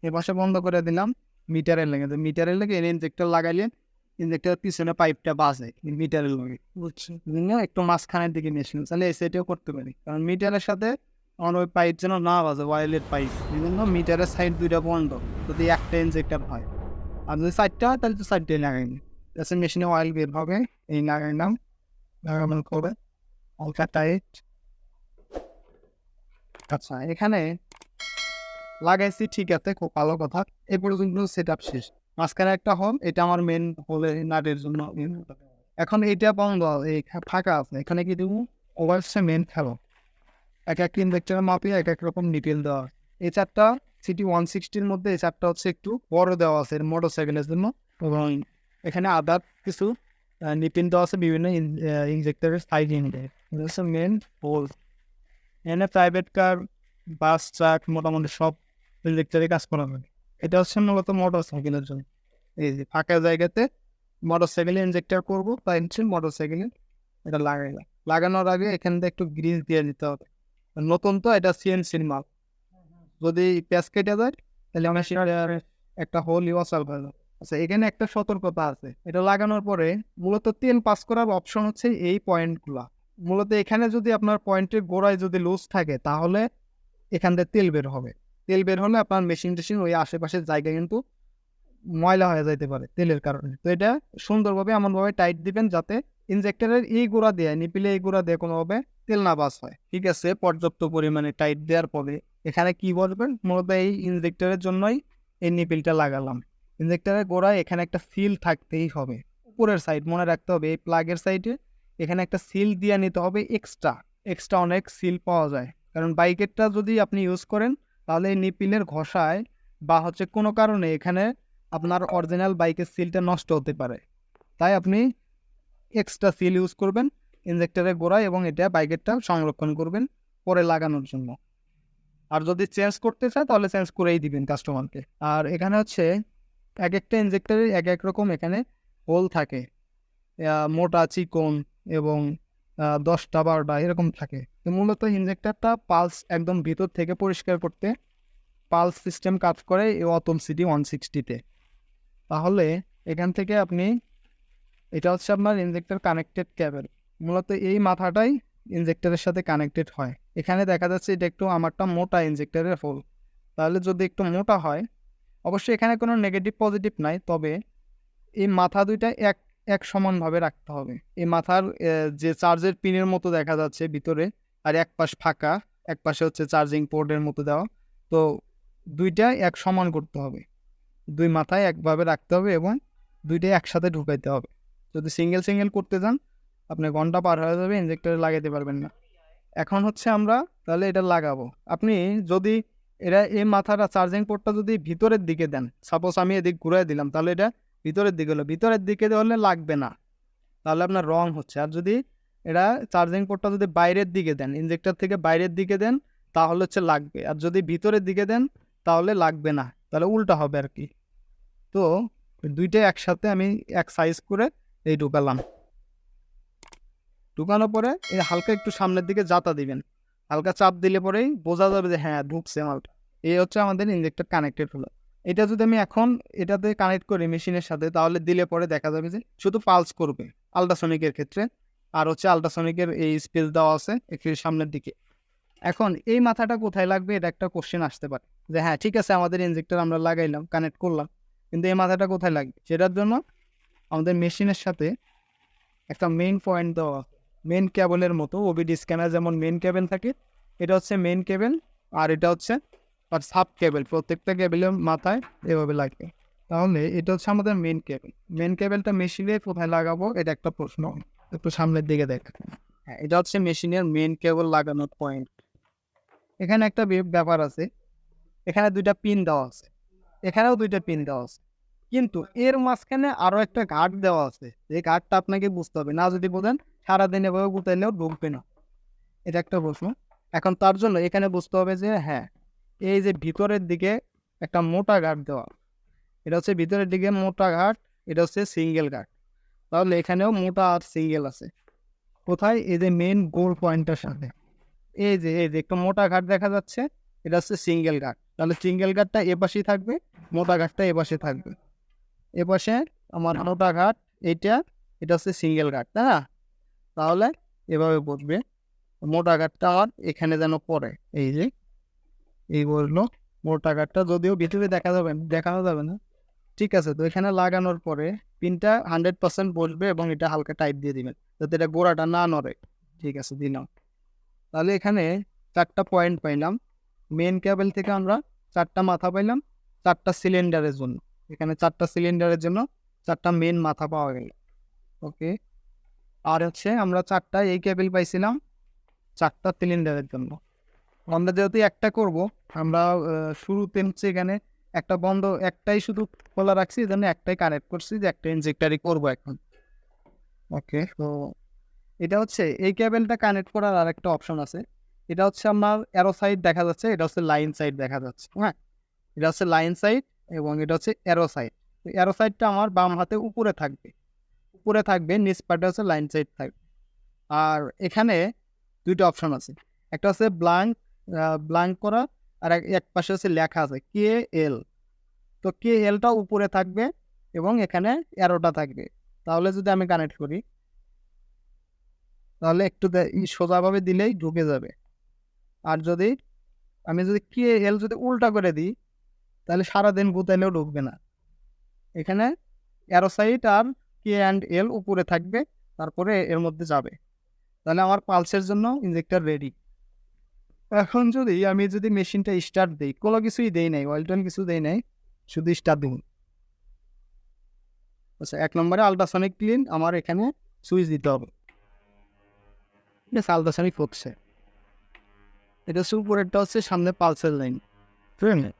এ পাশে বন্ধ করে দিলাম মিটারের লেগে। মিটারের লেগে ইনজেক্টর লাগাইলে ইনজেক্টরের পিছনে পাইপটা বাজে মিটারের লগে, বুঝছো? একটু মাঝখানের দিকে নিয়ে আসলাম, তাহলে সেটাও করতে পারি, কারণ মিটারের সাথে আমার ওই পাইপ যেন না বাজে, ওয়াইলের পাইপ। এই জন্য মিটারের সাইড দুইটা বন্ধ, যদি একটা ইনজেক্টর হয়। আর যদি চারটা হয় তাহলে তো চারটাই লাগাইনি। তাছাড়া মেশিনে অয়েল বের হবে, এই লাগাইলাম, লাগানো করে হালকা টাইট। আচ্ছা, এখানে লাগাইছি, ঠিক আছে, খুব ভালো কথা। এই পর্যন্ত সেট আপ শেষ। মাঝখানে একটা হোল, এটা আমার মেন হোলে নাটের জন্য। এখন এইটা বন্ধ, এই ফাঁকা আছে, এখানে কি দেবো? ওভার হচ্ছে মেন খেলো, এক এক ইনজেক্টরের মাপে এক এক রকম নিটেল দেওয়া। এই চারটা CT160-র মধ্যে এই চারটা হচ্ছে একটু বড় দেওয়া আছে মোটরসাইকেলের জন্য, এবং এখানে আদার কিছু নিপিন দেওয়া আছে বিভিন্ন ইনজেক্টরের সাইজ অনুযায়ী। এটা হচ্ছে মেন হোল। এখানে প্রাইভেট কার, বাস, ট্রাক, মোটামুটি সব ইনজেক্টরে কাজ করা হয়। এটা হচ্ছে মূলত মোটরসাইকেলের জন্য। এই যে ফাঁকা জায়গাতে মোটরসাইকেলে ইনজেক্টর করবো, তাই হচ্ছে মোটরসাইকেলে এটা লাগাইলাম। লাগানোর আগে এখান থেকে একটু গ্রিস দিয়ে দিতে হবে। নতুন তো, এটা সিএনসির মাল, যদি প্যাচ কেটে যায় তাহলে অনেক একটা হোল ইউসাল হয়ে যাবে। আচ্ছা, এখানে একটা সতর্কতা আছে, এটা লাগানোর পরে মূলত তেল পাস করার অপশন হচ্ছে এই পয়েন্টগুলা। মূলত এখানে যদি আপনার পয়েন্টের গোড়ায় যদি লুজ থাকে তাহলে এখান থেকে তেল বের হবে। তেল বের হলে আপনার মেশিন টেশিন ওই আশেপাশের জায়গায় কিন্তু ময়লা হয়ে যাইতে পারে তেলের কারণে। তো এটা সুন্দরভাবে এমনভাবে টাইট দিবেন যাতে ইনজেক্টরের এই গোড়া দিয়ে, নিপিলে এই গোড়া দিয়ে কোনোভাবে তেল না পাস হয়। ঠিক আছে, পর্যাপ্ত পরিমাণে টাইট দেওয়ার পরে এখানে কি বলবেন, মূলত এই ইনজেক্টরের জন্যই এই নিপিলটা লাগালাম। ইনজেক্টরের গোড়ায় এখানে একটা সিল থাকতেই হবে, উপরের সাইড মনে রাখতে হবে, এই প্লাগের সাইডে এখানে একটা সিল দিয়ে নিতে হবে। এক্সট্রা অনেক সিল পাওয়া যায়, কারণ বাইকেরটা যদি আপনি ইউজ করেন তাহলে এই নিপিলের ঘষায় বা হচ্ছে কোনো কারণে এখানে আপনার অরিজিনাল বাইকের সিলটা নষ্ট হতে পারে। তাই আপনি এক্সট্রা সিল ইউজ করবেন ইনজেক্টরের গোড়ায়, এবং এটা বাইকেরটা সংরক্ষণ করবেন পরে লাগানোর জন্য। আর যদি চেঞ্জ করতে চায় তাহলে চেঞ্জ করেই দিবেন কাস্টমারকে। আর এখানে হচ্ছে এক একটা ইনজেক্টরের এক এক রকম এখানে হোল থাকে, মোটা, চিকন এবং 10টা 12টা এরকম থাকে। তো মূলত ইনজেক্টরটা পালস একদম ভিতর থেকে পরিষ্কার করতে পালস সিস্টেম কাজ করে এই অতুল CT160-তে। তাহলে এখান থেকে আপনি, এটা হচ্ছে আপনার ইনজেক্টর কানেক্টেড কেবল, মূলত এই মাথাটাই ইনজেক্টরের সাথে কানেক্টেড হয়। এখানে দেখা যাচ্ছে এটা একটু আমারটা মোটা ইনজেক্টরের হোল, তাহলে যদি একটু মোটা হয়, অবশ্যই এখানে কোনো নেগেটিভ পজিটিভ নাই, তবে এই মাথা দুইটা এক এক সমানভাবে রাখতে হবে। এই মাথার যে চার্জের পিনের মতো দেখা যাচ্ছে ভিতরে, আর এক পাশ ফাঁকা, এক পাশে হচ্ছে চার্জিং পোর্টের মতো দেওয়া, তো দুইটা এক সমান করতে হবে, দুই মাথায় একভাবে রাখতে হবে এবং দুইটাই একসাথে ঢুকাইতে হবে। যদি সিঙ্গেল সিঙ্গেল করতে যান আপনি ঘন্টা পার হয়ে যাবে, ইনজেক্টরে লাগাতে পারবেন না। এখন হচ্ছে আমরা তাহলে এটা লাগাবো। আপনি যদি এই মাথাটা চার্জিং পোর্টটা যদি ভিতরের দিকে দেন, সাপোজ আমি এদিক ঘুরাই দিলাম, তাহলে এটা ভিতরের দিকে হলো, ভিতরের দিকে হলে লাগবে না, তাহলে আপনার রং হচ্ছে। আর যদি এটা চার্জিং পোর্টটা যদি বাইরের দিকে দেন, ইনজেক্টর থেকে বাইরের দিকে দেন, তাহলে হচ্ছে লাগবে। আর যদি ভিতরের দিকে দেন তাহলে লাগবে না, তাহলে উল্টা হবে আর কি। তো দুইটাই একসাথে আমি এক সাইজ করে এই ঢুকালাম। ঢুকানোর পরে এই হালকা একটু সামনের দিকে জাতা দিবেন, হালকা চাপ দিলে পরেই বোঝা যাবে যে হ্যাঁ ঢুকছে মালটা। এই হচ্ছে আমাদের ইনজেক্টর কানেক্টেড হলো। এটা যদি আমি এখন এটাতে কানেক্ট করি মেশিনের সাথে, তাহলে দিলে পরে দেখা যাবে যে শুধু পালস করবে আল্ট্রাসনিকের ক্ষেত্রে। আর হচ্ছে আল্ট্রাসনিকের এই স্পেস দেওয়া আছে একটু সামনের দিকে। এখন এই মাথাটা কোথায় লাগবে, এটা একটা কোশ্চেন আসতে পারে যে হ্যাঁ ঠিক আছে আমাদের ইনজেক্টর আমরা লাগাইলাম, কানেক্ট করলাম, কিন্তু এই মাথাটা কোথায় লাগবে, সেটার জন্য আমাদের মেশিনের সাথে একটা মেইন পয়েন্ট দেওয়া, মেন কেবলের মতো ওবিডি স্ক্যানার যেমন মেন কেবল থাকে, এটা হচ্ছে মেন কেবল, আর এটা হচ্ছে আর সাব কেবল, প্রত্যেকটা কেবলের মাথায় এভাবে লাগবে। তাহলে এটা হচ্ছে আমাদের মেন কেবল। মেন কেবলটা মেশিনে কোথায় লাগাবো এটা একটা প্রশ্ন, একটু সামনের দিকে দেখ। হ্যাঁ, এটা হচ্ছে মেশিনের মেন কেবল লাগানোর পয়েন্ট। এখানে একটা ব্যাপার আছে, এখানে দুইটা পিন দেওয়া আছে, এখানেও দুইটা পিন দেওয়া আছে, কিন্তু এর মাঝখানে আরো একটা গার্ড দেওয়া আছে। এই গার্ডটা আপনাকে বুঝতে হবে, না যদি বোঝেন সারাদিন এভাবে গুতাইলেও ঢুকবে না, এটা একটা প্রশ্ন। এখন তার জন্য এখানে বুঝতে হবে যে হ্যাঁ এই যে ভিতরের দিকে একটা মোটা গার্ড দেওয়া, এটা হচ্ছে ভিতরের দিকে মোটা গার্ড, এটা হচ্ছে সিঙ্গেল গার্ড। তাহলে এখানেও মোটা আর সিঙ্গেল আছে কোথায়, এই যে মেন গোল পয়েন্টটার সাথে, এই যে একটা মোটা গার্ড দেখা যাচ্ছে, এটা হচ্ছে সিঙ্গেল গার্ড। তাহলে সিঙ্গেল গার্ডটা এ পাশেই থাকবে, মোটা গার্ডটা এ পাশে থাকবে। এ পাশে আমার মোটা গার্ড, এটা হচ্ছে সিঙ্গেল গার্ড, তাই না? তাহলে এভাবে বসবে, মোটা গার্ডটা আর এখানে যেন পড়ে, এই যে এই বললো মোটা গার্ডটা, যদিও ভিতরে দেখানো যাবে না, ঠিক আছে। তো এখানে লাগানোর পরে পিনটা 100% বসবে এবং এটা হালকা টাইট দিয়ে দিবেন যাতে এটা গোড়াটা না নড়ে, ঠিক আছে, দিলাম। তাহলে এখানে 4টা পয়েন্ট পাইলাম, মেন কেবল থেকে আমরা 4টা মাথা পাইলাম 4টা সিলিন্ডারের জন্য, এখানে 4টা সিলিন্ডারের জন্য 4টা মেন মাথা পাওয়া গেল। ওকে, আর হচ্ছে আমরা 4টা এই কেবল পাইছিলাম 4টা সিলিন্ডারের জন্য। আমরা যেহেতু একটা করব, আমরা শুরুতে হচ্ছে এখানে একটা বন্ধ, একটাই শুধু খোলা রাখছি, এই জন্য একটাই কানেক্ট করছি যে একটা ইনজেক্টারই করবো এখন। ওকে, তো এটা হচ্ছে এই কেবলটা কানেক্ট করার আর একটা অপশন আছে, এটা হচ্ছে আমার অ্যারো সাইড দেখা যাচ্ছে, এটা হচ্ছে লাইন সাইড দেখা যাচ্ছে, হ্যাঁ, এটা হচ্ছে লাইন সাইড এবং এটা হচ্ছে অ্যারো সাইড। তো অ্যারো সাইডটা আমার বাম হাতে উপরে থাকবে, নিচ পাটে হচ্ছে লাইন সাইড থাকবে। আর এখানে দুইটা অপশন আছে, একটা হচ্ছে ব্লাঙ্ক করা, আর এক পাশে হচ্ছে লেখা আছে KL। তো KLটা উপরে থাকবে এবং এখানে অ্যারোটা থাকবে। তাহলে যদি আমি কানেক্ট করি, তাহলে একটু সোজাভাবে দিলেই ঢুকে যাবে। আর যদি আমি KL যদি উল্টা করে দিই, তাহলে সারাদিন গুতাইলেও ঢুকবে না। এখানে অ্যারো সাইড আর K&L উপরে থাকবে, তারপরে এর মধ্যে যাবে। তাহলে আমার পালসের জন্য ইনজেক্টর রেডি। এখন আমি মেশিনটা স্টার্ট দিই, কোনো কিছুই দেই নাই, অয়েল টয়েল কিছু দেই নাই, শুধু স্টার্ট দিন। আচ্ছা, 1 নম্বরে আল্ট্রাসনিক ক্লিন, আমার এখানে সুইচ দিতে হবে। আল্ট্রাসনিক হচ্ছে, এটা উপরেরটা হচ্ছে সামনে পালসের লাইন। ঠিক আছে,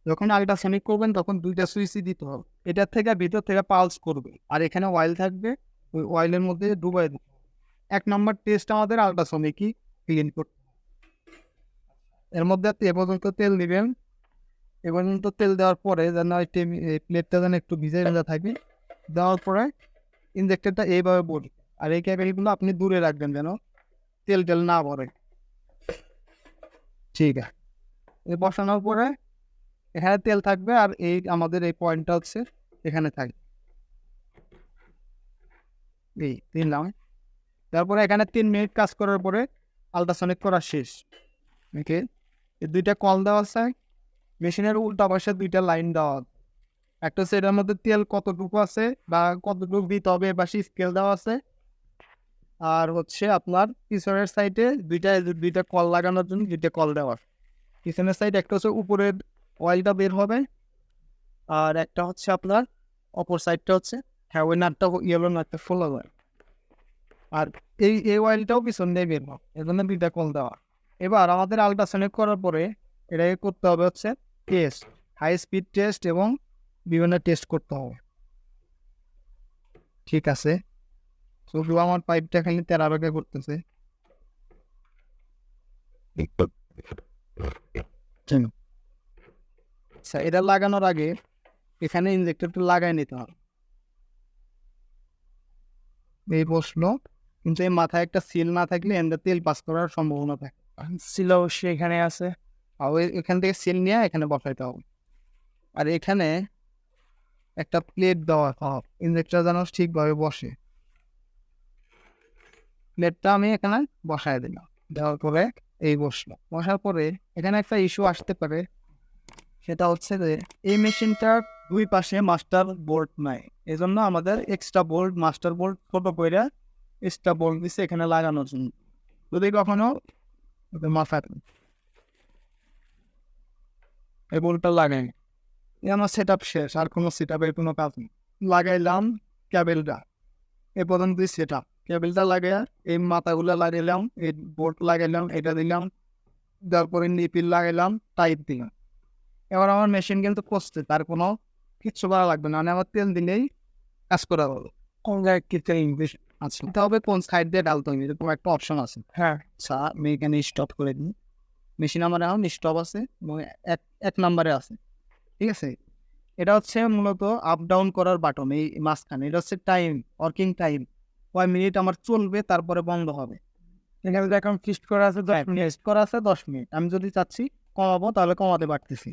যখন আল্ট্রাসনিক করবেন তখন 2টা সুইচই দিতে হবে, এটার থেকে ভিতর থেকে পালস করবে, আর এখানে অয়েল থাকবে, ওই অয়েলের মধ্যে ডুবাই দিবে। 1 নম্বর টেস্ট আমাদের আল্ট্রাসনিকই ক্লিন করতে। এর মধ্যে এ পর্যন্ত তেল দিবেন, এ পর্যন্ত তেল দেওয়ার পরে যেন এই প্লেটটা যেন একটু ভিজে ভেজা থাকে, দেওয়ার পরে ইনজেক্টরটা এইভাবে বলি, আর এই ক্যাবেলগুলো আপনি দূরে রাখবেন যেন তেল না ভরে। ঠিক আছে, এই বসানোর পরে এখানে তেল থাকবে, আর এই আমাদের এই পয়েন্টটা হচ্ছে এখানে থাকবে, এই দিলাম। তারপরে এখানে 3 মিনিট কাজ করার পরে আল্ট্রাসনিক করা শেষ। ওকে, এই 2টা কল দেওয়া আছে, মেশিনের উল্টা পাশে 2টা লাইন দেওয়া, একটা হচ্ছে এটার মধ্যে তেল কতটুকু আছে বা কতটুকু দিতে হবে বা স্কেল দেওয়া আছে, আর হচ্ছে আপনার পিছনের সাইডে দুইটা কল লাগানোর জন্য 2টা কল দেওয়া। পিছনের সাইড একটা হচ্ছে উপরের অয়েলটা বের হবে, আর একটা হচ্ছে আপনার অপর সাইডটা হচ্ছে, হ্যাঁ, ওই নাটটা ইয়েলো নাটটা ফোলা যায়, আর এই অয়েলটাও পিছন দিয়ে বের হবে, এর জন্য 2টা কল দেওয়া। এবার আমাদের আল্ট্রাসনিক করার পরে এটাকে করতে হবে হচ্ছে টেস্ট, হাই স্পিড টেস্ট এবং বিভিন্ন টেস্ট করতে হবে। ঠিক আছে, শুধু আমার পাইপটা খালি তেরাবেগে করতেছে। আচ্ছা, এটা লাগানোর আগে এখানে ইনজেক্টরটা লাগাই নিতে হবে, এই প্রশ্ন। কিন্তু এই মাথায় একটা সিল না থাকলে এন্ডে তেল পাস করার সম্ভাবনা থাকে, সিল অবশ্যই এখানে আছে, আর এখান থেকে সিল নিয়ে এখানে বসাইতে হবে। আর এখানে একটা প্লেট দেওয়া হবে, ইনজেক্টর যেন ঠিকভাবে বসে। প্লেটটা আমি এখানে বসায় দিলাম, দেওয়ার পরে এই বসার পরে এখানে একটা ইস্যু আসতে পারে, সেটা হচ্ছে যে এই মেশিনটার 2 পাশে মাস্টার বোল্ট নাই, এই জন্য আমাদের এক্সট্রা বোল্ট, মাস্টার বোল্ট ছোট করে এক্সট্রা বোল্ট দিচ্ছে এখানে লাগানোর জন্য। যদি কখনো মাথায় এই বোল্টটা লাগাই, এই আমার সেট আপ শেষ, আর কোনো সেট আপের কোনো কাজ নেই। লাগাইলাম ক্যাবেলটা, এ পর্যন্তই সেট আপ। কেবলটা লাগাই, এই মাথাগুলো লাগাইলাম, এই বোল্ট লাগাইলাম, এটা দিলাম, তারপরে নিপিল লাগাইলাম, টাইট দিলাম। এবার আমার মেশিন কিন্তু পচছে, তার কোনো কিচ্ছু করা লাগবে না, মানে আমার তেল দিলেই কাজ করা হবে। কোন জায়গায় কি তেল ইংলিশ আছে, তবে কোন সাইড দিয়ে ডালতে হবে এরকম একটা অপশন আছে। হ্যাঁ, আচ্ছা, আমি এখানে স্টপ করে দিই, মেশিন আমার এখন স্টপ আছে এবং 1 নম্বরে আছে। ঠিক আছে, এটা হচ্ছে মূলত আপ ডাউন করার বাটন, এই মাঝখানে এটা হচ্ছে টাইম, ওয়ার্কিং টাইম, কয় মিনিট আমার চলবে তারপরে বন্ধ হবে। এখানে এখন ফিক্সড করা আছে 10 মিনিট। ফিক্সড করা আছে 10 মিনিট। আমি যদি চাচ্ছি কমাবো তাহলে কমাতে পারতেছি।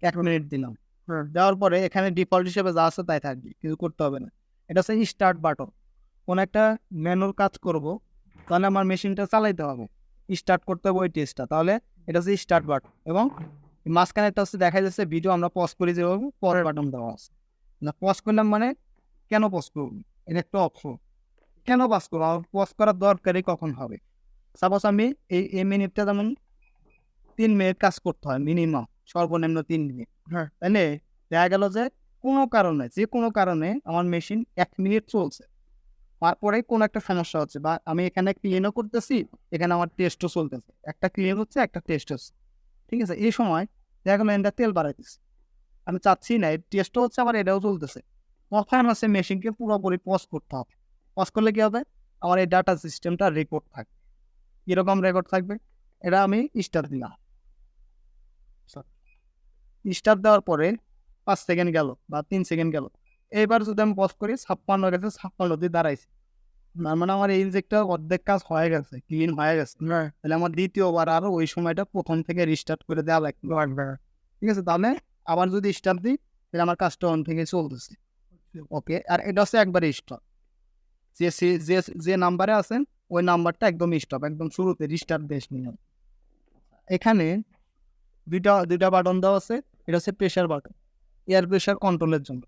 1 মিনিট দিলাম। দেওয়ার পরে এখানে ডিফল্ট হিসেবে যা আছে তাই থাকবে, কিছু করতে হবে না। এটা হচ্ছে স্টার্ট বাটন। কোনো একটা ম্যানুয়াল কাজ করব, তাহলে আমার মেশিনটা চালাইতে হবে, স্টার্ট করতে হবে ওই টেস্টটা, তাহলে এটা হচ্ছে স্টার্ট বাটন। এবং মাঝখানে একটা হচ্ছে দেখা যাচ্ছে ভিডিও আমরা পজ করি যেভাবে পজ বাটন দেওয়া আছে। না পজ করলাম মানে কেন পজ করব, এটা একটা অপশন। কেন পজ করবো, পজ করার দরকারই কখন হবে? সাপোজ আমি এই মিনিটটা যেমন 3 মিনিট কাজ করতে হয় মিনিমাম, সর্বনিম্ন 3 মিনিট। তাহলে দেখা গেল যে যে কোনো কারণে আমার মেশিন 1 মিনিট চলছে, তারপরে কোনো একটা সমস্যা হচ্ছে, বা আমি এখানে ক্লিনও করতেছি, এখানে আমার টেস্টও চলতেছে, একটা ক্লিন হচ্ছে একটা টেস্ট হচ্ছে, ঠিক আছে? এই সময় দেখা গেলো এটা তেল বাড়াইতেছে, আমি চাচ্ছি না, এই টেস্টও হচ্ছে আবার এটাও চলতেছে, তখন হচ্ছে মেশিনকে পুরোপুরি পজ করতে হবে। পজ করলে কি হবে, আমার এই ডাটা সিস্টেমটা রেকর্ড থাকবে। কীরকম রেকর্ড থাকবে, এটা আমি স্টার্ট দিলাম, স্টার্ট দেওয়ার পরে 5 সেকেন্ড গেল বা 3 সেকেন্ড গেল, এইবার যদি আমি পজ করি 56 গেছে, 56 দিয়ে দাঁড়াইছে, তার মানে আমার এই ইনজেক্টর অর্ধেক কাজ হয়ে গেছে, ক্লিন হয়ে গেছে। তাহলে আমার দ্বিতীয়বার আরও ওই সময়টা প্রথম থেকে রিস্টার্ট করে দেওয়া লাগবে, ঠিক আছে? তাহলে আবার যদি স্টার্ট দিই তাহলে আমার কাজটা অন থেকে চলতেছে। ওকে, আর এটা হচ্ছে একবারে স্টপ, যে নাম্বারে আছেন ওই নাম্বারটা একদম স্টপ, একদম শুরুতে রিস্টার্ট দেশ নিয়ে। এখানে দুইটা বাটন দেওয়া আছে, এটা হচ্ছে প্রেশার বাটন, এয়ার প্রেশার কন্ট্রোলের জন্য।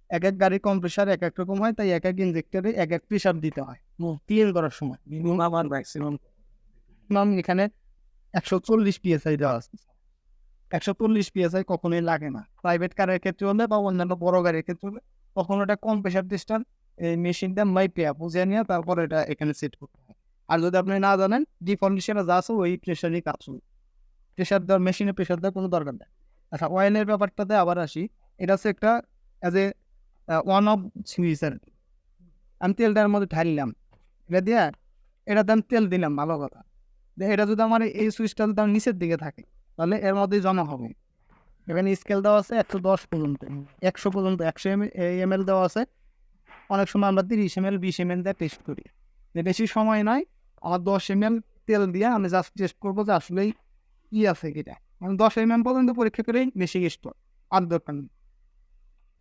এক এক গাড়ির কম্প্রেসার এক এক রকম হয়, তাই এক এক ইনজেক্টরে এক এক প্রেশার দিতে হয় ক্লিন করার সময়। ম্যাক্সিমাম এখানে 140 PSI দেওয়া আছে। 140 PSI কখনোই লাগে না প্রাইভেট কারের ক্ষেত্রে হলে বা অন্যান্য বড় গাড়ির ক্ষেত্রে হলে, তখন ওটা কম প্রেশার টেস্টার এই মেশিনটা মাইপে বুঝে নিয়ে তারপর এটা এখানে সেট করতে হয়। আর যদি আপনি না জানেন, ডিফল্ট হিসেবে যা আছে ওই প্রেশারই কাজ হবে, প্রেশার দেওয়ার মেশিনে প্রেশার দেওয়ার কোনো দরকার নেই। আচ্ছা, অয়েলের ব্যাপারটাতে আবার আসি। এটা হচ্ছে একটা অ্যাজ এ ওয়ান অফ সুইচের, আমি তেলটার মধ্যে ঢাললাম, এটা দিয়ে এটাতে আমি তেল দিলাম, ভালো কথা। এটা যদি আমার এই সুইচটা যদি আমার নিচের দিকে থাকে তাহলে এর মধ্যেই জমা হবে। এখানে স্কেল দেওয়া আছে 110 পর্যন্ত, 100 পর্যন্ত, 100 ml দেওয়া আছে। অনেক সময় আমরা 30 ml 20 ml দিয়ে টেস্ট করি, বেশি সময় নয়, আমার 10 ml তেল দিয়ে আমি জাস্ট টেস্ট করবো যে আসলেই কি আছে কিটা। আমি 10 ml পর্যন্ত পরীক্ষা করেই বেশি স্টোর আর দরকার নেই।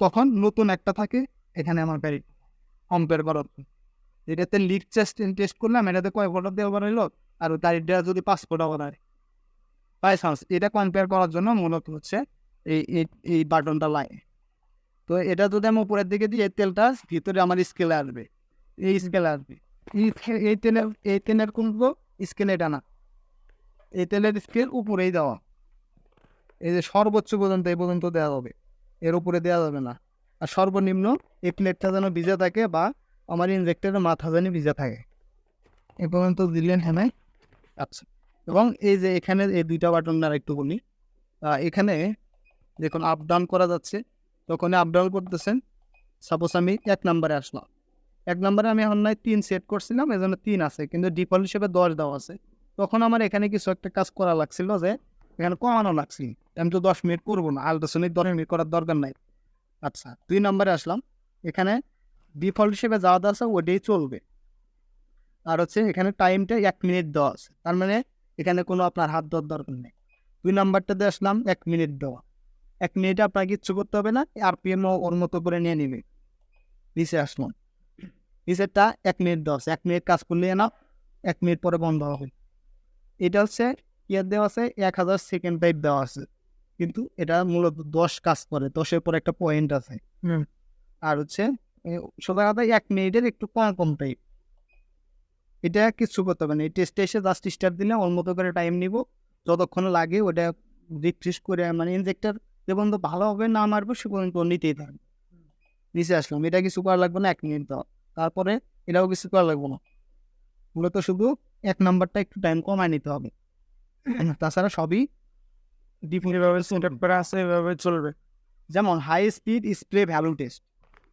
তখন নতুন একটা থাকে এখানে আমার গাড়ি কম্পেয়ার করার, এটাতে লিক টেস্ট করলাম, এটাতে কয় ফোটা দেওয়া বানাইলো, আর গাড়িটা যদি 5 ফোটা বানায় বাই চান্স, এটা কম্পেয়ার করার জন্য মূলত হচ্ছে এই বাটনটা লাগে। তো এটা যদি আমি উপরের দিকে দিই, এই তেলটা ভিতরে আমার স্কেলে আসবে, এই স্কেলে আসবে, এই তেলের কিন্তু স্কেল এটা না, এই তেলের স্কেল উপরেই দেওয়া, এই যে সর্বোচ্চ পর্যন্ত এই পর্যন্ত দেওয়া হবে, এর উপরে দেওয়া যাবে না। আর সর্বনিম্ন এই প্লেটটা যেন ভিজে থাকে বা আমার ইনজেক্টরের মাথা যেন ভিজে থাকে, এ পর্যন্ত দিলেন। হ্যাঁ, আচ্ছা। এবং এই যে এখানে এই দুইটা বাটন আর একটু বলি, এখানে যখন আপ ডাউন করা যাচ্ছে তখন আপ ডাউন করতেছেন। সাপোজ আমি 1 নম্বরে আসলাম, 1 নম্বরে আমি এখন নয় 3 সেট করছিলাম, এই জন্য 3 আছে, কিন্তু ডিফল্ট হিসেবে 10 দেওয়া আছে। তখন আমার এখানে কিছু একটা কাজ করা লাগছিল, যে এখানে কমানো লাগছিল, আমি তো 10 মিনিট করবো না, আলট্রাসনিক 10 মিনিট করার দরকার নাই। আচ্ছা, 2 নম্বরে আসলাম, এখানে ডিফল্ট হিসেবে যা আছে ওটাই চলবে। আর হচ্ছে এখানে টাইমটা 1 মিনিট দেওয়া আছে, তার মানে এখানে কোনো আপনার হাত দেওয়ার দরকার নেই। 2 নাম্বারটাতে আসলাম, 1 মিনিট দেওয়া, 1 মিনিটে আপনার কিচ্ছু করতে হবে না, RPM ওর মতো করে নিয়ে নিবে। নিচে আসলাম, নিচেরটা 1 মিনিট দেওয়া আছে, 1 মিনিট কাজ করলে না, 1 মিনিট পরে বন্ধ হবে। এটা হচ্ছে ইয়ার দেওয়া আছে 1000 সেকেন্ড টাইপ দেওয়া আছে, কিন্তু এটা মূলত 10 কাজ করে, 10-এর পর একটা পয়েন্ট আছে। আর হচ্ছে সোজা কথা 1 মিনিটের একটু কম টাইপ, এটা কিচ্ছু করতে হবে না। এই টেস্টে এসে জাস্ট স্টার্ট দিলে ওর মতো করে টাইম নিব, যতক্ষণ লাগে ওটা রিফ্রেশ করে, মানে ইনজেক্টর যে পর্যন্ত ভালোভাবে না মারবে সে পর্যন্ত নিতেই থাকবে। নিচে আসলাম, এটা কিছু করা লাগবে না, 1 মিনিট দেওয়া, তারপরে এটাও কিছু করা লাগবে না, মূলত শুধু 1 নাম্বারটা একটু টাইম কমায় নিতে হবে, তাছাড়া সবই যেভাবে সেটআপ করা আছে এভাবে চলবে। যেমন high speed spray value test,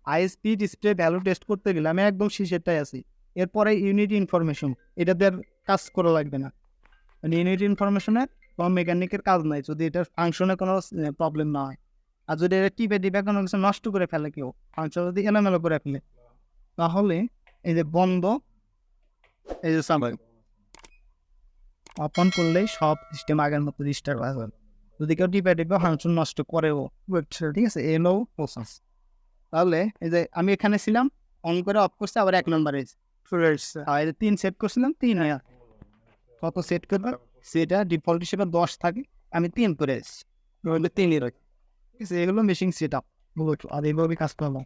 high speed spray value test করতে গেলে আমি একদম শেষেরটাই আছি। এরপরে ইউনিট ইনফরমেশন, এটাতে আর কাজ করা লাগবে না, মানে ইউনিট ইনফরমেশনে কোনো মেকানিকের কাজ নাই, যদি এটার ফাংশনে কোনো প্রবলেম না হয়। আর যদি এটা টিপে কোনো কিছু নষ্ট করে ফেলে কেউ, ফাংশন যদি এলোমেলো করে ফেলে, তাহলে এই যে বন্ধ এই যে সামনে ওপেন করলেই সব সিস্টেম আগের মতো রিস্টার্ট হয়ে যাবে। যদি কেউ টিপে ফাংশন নষ্ট করেও, ঠিক আছে, এলো প্রসেস। তাহলে এই যে আমি এখানে ছিলাম, অন করে অফ করছে, আবার 1 নম্বরে চলে এসছে। আর এই যে 3 সেট করছিলাম, 3 হয়ে কত সেট করলাম, সেটা ডিফল্ট হিসেবে 10 থাকে, আমি 3 করে এসেছি, 3ই রয়েছে। ঠিক আছে, এগুলো মেশিন সেট আপ আর এইভাবে কাজ করলাম।